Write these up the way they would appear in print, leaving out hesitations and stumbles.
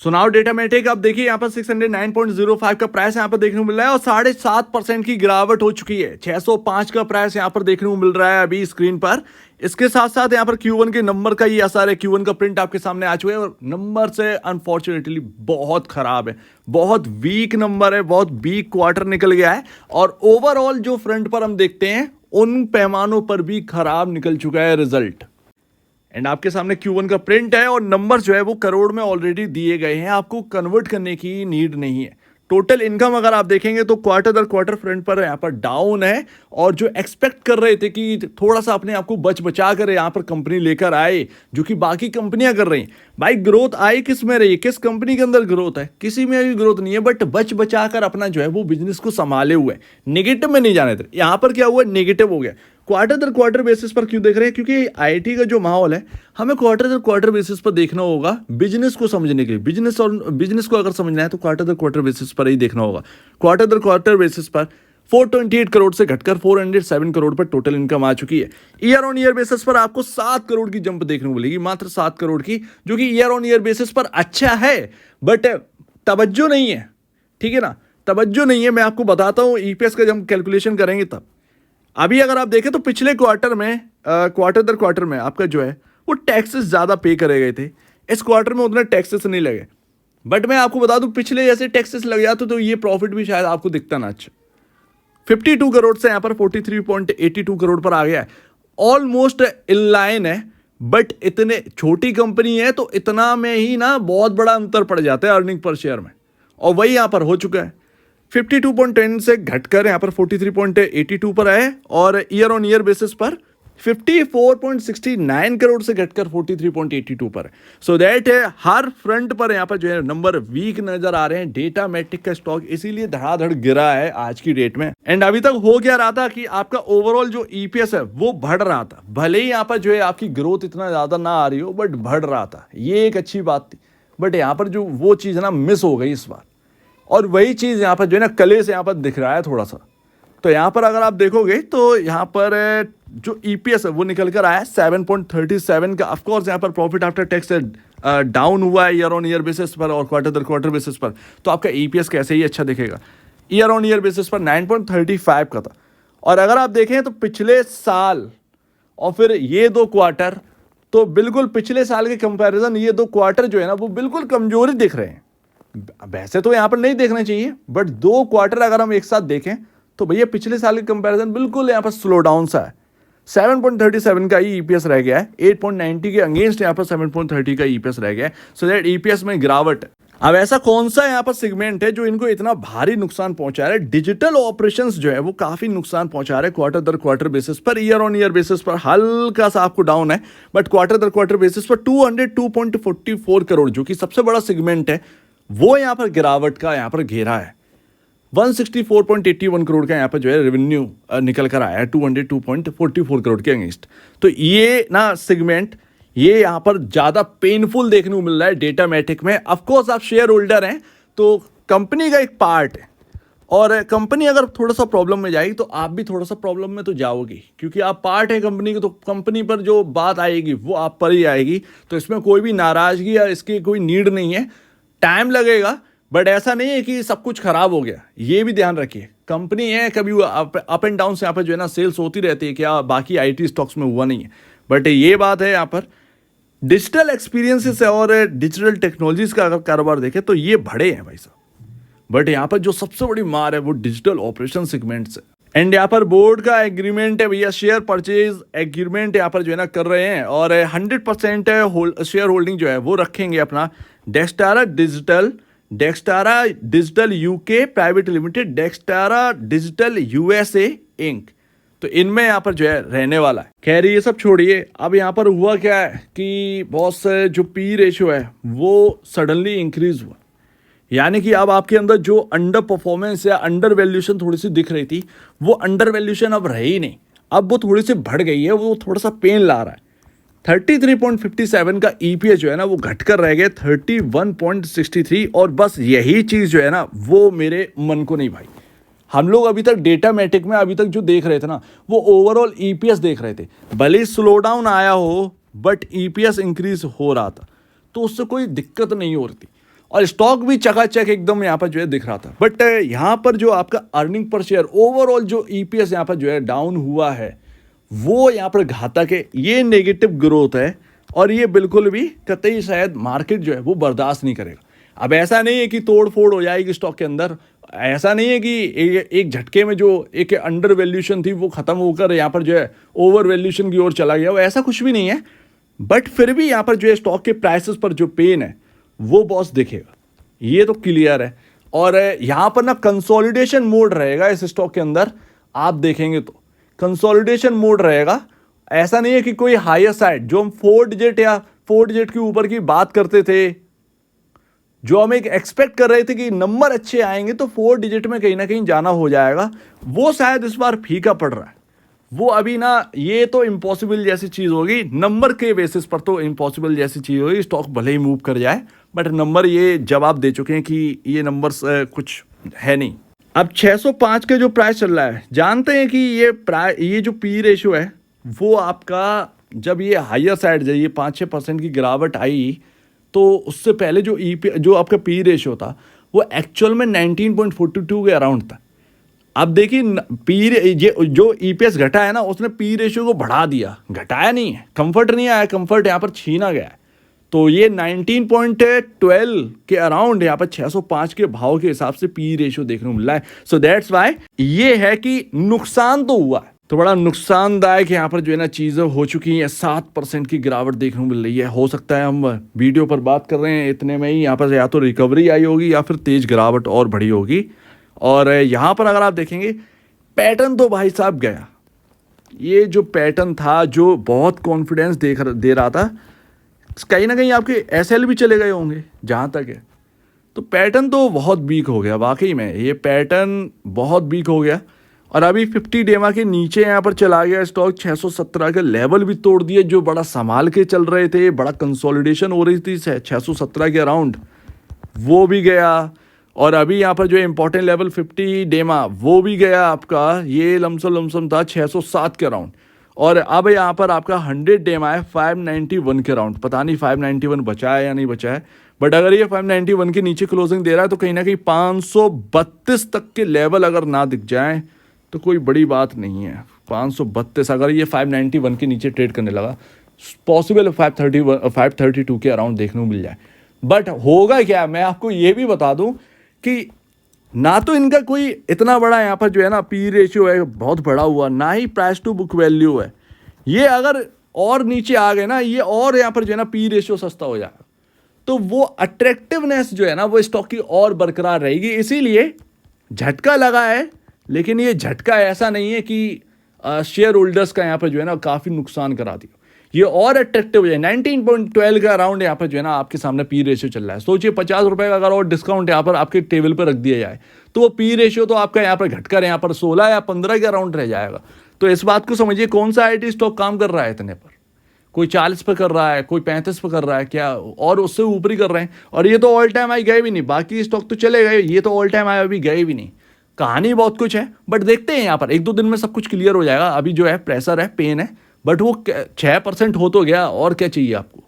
सुनाओ डेटामेटिक, अब देखिए यहाँ पर 609.05 का प्राइस यहाँ पर देखने को मिल रहा है और 7.5% की गिरावट हो चुकी है। 605 का प्राइस यहाँ पर देखने को मिल रहा है अभी स्क्रीन पर। इसके साथ साथ यहाँ पर Q1 के नंबर का ही असर है, Q1 का प्रिंट आपके सामने आ चुका है और नंबर से अनफॉर्चुनेटली बहुत खराब है, बहुत वीक नंबर है, बहुत वीक क्वार्टर निकल गया है और ओवरऑल जो फ्रंट पर हम देखते हैं उन पैमानों पर भी खराब निकल चुका है रिजल्ट। एंड आपके सामने Q1 का प्रिंट है और नंबर जो है वो करोड़ में ऑलरेडी दिए गए हैं, आपको कन्वर्ट करने की नीड नहीं है। टोटल इनकम अगर आप देखेंगे तो क्वार्टर दर क्वार्टर फ्रंट पर यहाँ पर डाउन है और जो एक्सपेक्ट कर रहे थे कि थोड़ा सा अपने आप को बचा कर यहाँ पर कंपनी लेकर आए जो कि बाकी कंपनियां कर रही हैं, भाई ग्रोथ आई किस में रही है, किस कंपनी के अंदर ग्रोथ है, किसी में भी ग्रोथ नहीं है, बट बचा कर अपना जो है वो बिजनेस को संभाले हुए, नेगेटिव में नहीं जाने थे। यहाँ पर क्या हुआ, नेगेटिव हो गया। क्वार्टर दर क्वार्टर बेसिस पर क्यों देख रहे हैं, क्योंकि आईटी का जो माहौल है हमें क्वार्टर दर क्वार्टर बेसिस पर देखना होगा बिजनेस को समझने के लिए। बिजनेस को अगर समझना है तो क्वार्टर दर क्वार्टर बेसिस पर ही देखना होगा। क्वार्टर दर क्वार्टर बेसिस पर 428 करोड़ से घटकर 407 करोड़ पर टोटल इनकम आ चुकी है। ईयर ऑन ईयर बेसिस पर आपको 7 करोड़ की जंप देखने को मिलेगी, मात्र 7 करोड़ की, जो कि ईयर ऑन ईयर बेसिस पर अच्छा है बट तवज्जो नहीं है, ठीक है ना, तवज्जो नहीं है। मैं आपको बताता हूँ ईपीएस का जब हम कैलकुलेशन करेंगे तब। अभी अगर आप देखें तो पिछले क्वार्टर में क्वार्टर दर क्वार्टर में आपका जो है वो टैक्सेस ज़्यादा पे करे गए थे, इस क्वार्टर में उतने टैक्सेस नहीं लगे। बट मैं आपको बता दूं पिछले जैसे टैक्सेस लग जाते तो ये प्रॉफिट भी शायद आपको दिखता ना। अच्छा 52 करोड़ से यहाँ पर 43.82 करोड़ पर आ गया है, ऑलमोस्ट इन लाइन है। बट इतने छोटी कंपनी है तो इतना में ही ना बहुत बड़ा अंतर पड़ जाता है अर्निंग पर शेयर में, और वही यहाँ पर हो चुका है। 52.10 से घटकर यहाँ पर 43.82 पर आए और ईयर ऑन ईयर बेसिस पर 54.69 करोड़ से घटकर 43.82 पर। सो दैट है हर फ्रंट पर यहाँ पर जो है नंबर वीक नजर आ रहे हैं। डेटा मैट्रिक का स्टॉक इसीलिए धड़ाधड़ गिरा है आज की डेट में। एंड अभी तक हो क्या रहा था कि आपका ओवरऑल जो ईपीएस है वो बढ़ रहा था, भले ही यहाँ पर जो है आपकी ग्रोथ इतना ज्यादा ना आ रही हो बट बढ़ रहा था, ये एक अच्छी बात थी। बट यहाँ पर जो वो चीज ना मिस हो गई इस बार, और वही चीज़ यहाँ पर जो है ना कले से यहाँ पर दिख रहा है थोड़ा सा। तो यहाँ पर अगर आप देखोगे तो यहाँ पर जो ईपीएस है वो निकल कर आया है 7.37 का। ऑफकोर्स यहाँ पर प्रॉफिट आफ्टर टैक्स डाउन हुआ है ईयर ऑन ईयर बेसिस पर और क्वार्टर दर क्वार्टर बेसिस पर, तो आपका ईपीएस कैसे ही अच्छा दिखेगा। ईयर ऑन ईयर बेसिस पर 9.35 का था, और अगर आप देखें तो पिछले साल और फिर ये 2 क्वार्टर, तो बिल्कुल पिछले साल के कंपैरिजन ये 2 क्वार्टर जो है ना वो बिल्कुल कमजोरी दिख रहे हैं। वैसे तो यहाँ पर नहीं देखना चाहिए बट 2 क्वार्टर अगर हम एक साथ देखें तो भैया पिछले साल के कंपैरिजन बिल्कुल यहाँ पर स्लो डाउन सा है। 7.37 का ही ईपीएस रह गया है, 8.90 के अगेंस्ट यहाँ पर 7.30 का ईपीएस रह गया है। सो दैट ईपीएस में गिरावट है। अब ऐसा कौन सा यहाँ पर सेगमेंट है जो इनको इतना भारी नुकसान पहुंचा रहा है? डिजिटल ऑपरेशंस जो है वो काफी नुकसान पहुंचा रहे हैं क्वार्टर दर क्वार्टर बेसिस पर। ईयर ऑन ईयर बेसिस पर हल्का सा आपको डाउन है बट क्वार्टर दर क्वार्टर बेसिस पर 202.44 करोड़ जो कि सबसे बड़ा सेगमेंट है वो यहाँ पर गिरावट का यहाँ पर घेरा है। 164.81 करोड़ का यहाँ पर जो है रेवेन्यू निकल कर आया है 202.44 करोड़ के अगेंस्ट। तो ये ना सेगमेंट ये यहाँ पर ज़्यादा पेनफुल देखने को मिल रहा है डेटा मैट्रिक में। ऑफकोर्स आप शेयर होल्डर हैं तो कंपनी का एक पार्ट है, और कंपनी अगर थोड़ा सा प्रॉब्लम में जाएगी तो आप भी थोड़ा सा प्रॉब्लम में तो जाओगी, क्योंकि आप पार्ट है कंपनी के, तो कंपनी पर जो बात आएगी वो आप पर ही आएगी। तो इसमें कोई भी नाराज़गी या इसकी कोई नीड नहीं है, टाइम लगेगा बट ऐसा नहीं है कि सब कुछ खराब हो गया। ये भी ध्यान रखिए, कंपनी है कभी अप एंड डाउन से यहाँ पर जो है ना सेल्स होती रहती है, क्या बाकी आईटी स्टॉक्स में हुआ नहीं है। बट ये बात है यहाँ पर डिजिटल एक्सपीरियंसेस और डिजिटल टेक्नोलॉजीज का अगर कारोबार देखें तो ये बड़े हैं भाई साहब। बट यहाँ पर जो सबसे बड़ी मार है वो डिजिटल ऑपरेशन सेगमेंट से। एंड यहाँ पर बोर्ड का एग्रीमेंट है भैया, शेयर परचेज एग्रीमेंट यहाँ पर जो है ना कर रहे हैं, और 100% शेयर होल्डिंग जो है वो रखेंगे अपना Dextara digital UK private limited, Dextara digital USA Inc. तो इनमें यहाँ पर जो है रहने वाला है। खैर ये सब छोड़िए, अब यहाँ पर हुआ क्या है कि बॉस जो पी रेशियो है वो सडनली इंक्रीज हुआ, यानी कि अब आपके अंदर जो अंडर परफॉर्मेंस या अंडर वैल्यूएशन थोड़ी सी दिख रही थी वो अंडर वैल्यूएशन अब रही नहीं, अब वो थोड़ी सी बढ़ गई है, वो थोड़ा सा पेन ला रहा है। 33.57 का ईपीएस जो है ना वो घटकर रह गए 31.63, और बस यही चीज़ जो है ना वो मेरे मन को नहीं भाई। हम लोग अभी तक डेटा मैट्रिक में अभी तक जो देख रहे थे ना वो ओवरऑल ईपीएस देख रहे थे, भले ही स्लो डाउन आया हो बट ईपीएस इंक्रीज हो रहा था, तो उससे कोई दिक्कत नहीं हो रही थी। और स्टॉक भी चकाचक एकदम यहाँ पर जो है दिख रहा था। बट यहाँ पर जो आपका अर्निंग पर शेयर ओवरऑल जो ईपीएस यहाँ पर जो है डाउन हुआ है, वो यहाँ पर घातक है, ये नेगेटिव ग्रोथ है और ये बिल्कुल भी कतई शायद मार्केट जो है वो बर्दाश्त नहीं करेगा। अब ऐसा नहीं है कि तोड़ फोड़ हो जाएगी स्टॉक के अंदर, ऐसा नहीं है कि एक झटके में जो एक अंडर वैल्यूशन थी वो खत्म होकर यहाँ पर जो है ओवर वैल्यूशन की ओर चला गया, वो ऐसा कुछ भी नहीं है। बट फिर भी यहाँ पर जो है स्टॉक के प्राइसेस पर जो पेन है वो बॉस दिखेगा, ये तो क्लियर है। और यहाँ पर ना कंसोलिडेशन मोड रहेगा इस स्टॉक के अंदर, आप देखेंगे तो कंसोलिडेशन मोड रहेगा। ऐसा नहीं है कि कोई हायर साइड जो हम 4 डिजिट या 4 डिजिट के ऊपर की बात करते थे, जो हम एक एक्सपेक्ट कर रहे थे कि नंबर अच्छे आएंगे तो 4 डिजिट में कहीं ना कहीं जाना हो जाएगा, वो शायद इस बार फीका पड़ रहा है। वो अभी ना, ये तो इम्पॉसिबल जैसी चीज़ होगी, नंबर के बेसिस पर तो इम्पॉसिबल जैसी चीज़ होगी, स्टॉक भले ही मूव कर जाए बट नंबर ये जवाब दे चुके हैं कि ये नंबर्स कुछ है नहीं। अब 605 का जो प्राइस चल रहा है, जानते हैं कि ये जो पी रेशियो है वो आपका, जब ये हायर साइड जाइए 5-6% की गिरावट आई तो उससे पहले जो आपका पी रेशियो था वो एक्चुअल में 19.42 के अराउंड था। अब देखिए जो ईपीएस घटा है ना, उसने पी रेशियो को बढ़ा दिया, घटाया नहीं है, कंफर्ट नहीं आया, कंफर्ट यहाँ पर छीना गया है। तो ये 19.12 के अराउंड यहाँ पर 605 के भाव के हिसाब से पी रेशियो देखने को मिल रहा है। सो दैट्स वाई ये है कि नुकसान तो हुआ है, तो बड़ा नुकसानदायक यहाँ पर जो है ना चीज़ें हो चुकी हैं। 7% की गिरावट देखने को मिल रही है। हो सकता है हम वीडियो पर बात कर रहे हैं इतने में ही यहाँ पर या तो रिकवरी आई होगी या फिर तेज गिरावट और बढ़ी होगी। और यहाँ पर अगर आप देखेंगे पैटर्न तो भाई साहब गया, ये जो पैटर्न था जो बहुत कॉन्फिडेंस दे रहा था, कहीं ना कहीं आपके एसएल भी चले गए होंगे जहाँ तक है, तो पैटर्न तो बहुत वीक हो गया। वाकई में ये पैटर्न बहुत वीक हो गया और अभी 50 डेमा के नीचे यहाँ पर चला गया स्टॉक। 617 के लेवल भी तोड़ दिए जो बड़ा संभाल के चल रहे थे, बड़ा कंसोलिडेशन हो रही थी 617 के अराउंड, वो भी गया। और अभी यहाँ पर जो इम्पोर्टेंट लेवल 50 डेमा वो भी गया आपका, ये लमसम था 607 के अराउंड। और अब यहाँ पर आपका 100 डेमा है 591 के अराउंड, पता नहीं 591 बचा है या नहीं बचा है, बट अगर ये 591 के नीचे क्लोजिंग दे रहा है तो कहीं ना कहीं 532 तक के लेवल अगर ना दिख जाए तो कोई बड़ी बात नहीं है। 532 अगर ये 591 के नीचे ट्रेड करने लगा, पॉसिबल 532 के अराउंड देखने को मिल जाए। बट होगा क्या, मैं आपको ये भी बता दूं कि ना तो इनका कोई इतना बड़ा यहाँ पर जो है ना पी रेशियो है बहुत बड़ा हुआ, ना ही प्राइस टू बुक वैल्यू है। ये अगर और नीचे आ गए ना, ये और यहाँ पर जो है ना पी रेशियो सस्ता हो जाएगा, तो वो अट्रैक्टिवनेस जो है ना वो स्टॉक की और बरकरार रहेगी। इसीलिए झटका लगा है, लेकिन ये झटका ऐसा नहीं है कि शेयर होल्डर्स का यहाँ पर जो है ना काफ़ी नुकसान करा दिया। ये और अट्रैक्टिव हो जाए। 19.12 का अराउंड यहाँ पर जो है ना आपके सामने पी रेशियो चल रहा है। सोचिए 50 रुपये का अगर और डिस्काउंट यहाँ पर आपके टेबल पर रख दिया जाए तो वो पी रेशियो तो आपका यहाँ पर घटकर यहाँ पर 16 या 15 के अराउंड रह जाएगा। तो इस बात को समझिए, कौन सा आईटी स्टॉक काम कर रहा है इतने पर, कोई 40 पे कर रहा है, कोई 35 पे कर रहा है क्या, और उससे ऊपर ही कर रहे हैं। और ये तो ऑल टाइम हाई गए भी नहीं, बाकी स्टॉक तो चले गए, ये तो ऑल टाइम हाई अभी गए भी नहीं। कहानी बहुत कुछ है, बट देखते हैं यहाँ पर 1-2 दिन में सब कुछ क्लियर हो जाएगा। अभी जो है प्रेशर है, पेन है, बट वो 6% हो तो गया, और क्या चाहिए आपको।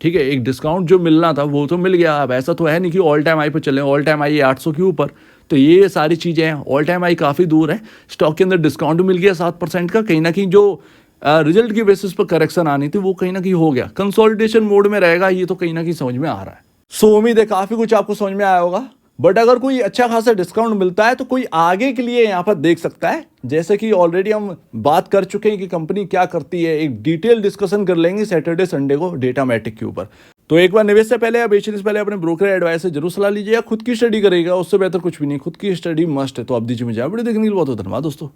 ठीक है, एक डिस्काउंट जो मिलना था वो तो मिल गया। अब ऐसा तो है नहीं कि ऑल टाइम हाई पर चले, ऑल टाइम हाई 800 के ऊपर, तो ये सारी चीज़ें हैं। ऑल टाइम हाई काफ़ी दूर है, स्टॉक के अंदर डिस्काउंट मिल गया 7% का, कहीं ना कहीं जो रिजल्ट की बेसिस पर करेक्शन आनी थी वो कहीं ना कहीं हो गया। कंसोलिडेशन मोड में रहेगा, ये तो कहीं ना कहीं समझ में आ रहा है। सो उम्मीद है काफ़ी कुछ आपको समझ में आया होगा। बट अगर कोई अच्छा खासा डिस्काउंट मिलता है तो कोई आगे के लिए यहाँ पर देख सकता है। जैसे कि ऑलरेडी हम बात कर चुके हैं कि कंपनी क्या करती है, एक डिटेल डिस्कशन कर लेंगे सैटरडे संडे को डेटामेटिक के ऊपर। तो एक बार निवेश से पहले या बेचने से पहले अपने ब्रोकर एडवाइस से जरूर सलाह लीजिएगा। खुद की स्टडी करेगा, उससे बेहतर कुछ भी नहीं, खुद की स्टडी मस्ट है। तो आप दीजिए मुझे वीडियो देखने के लिए बहुत धन्यवाद दोस्तों।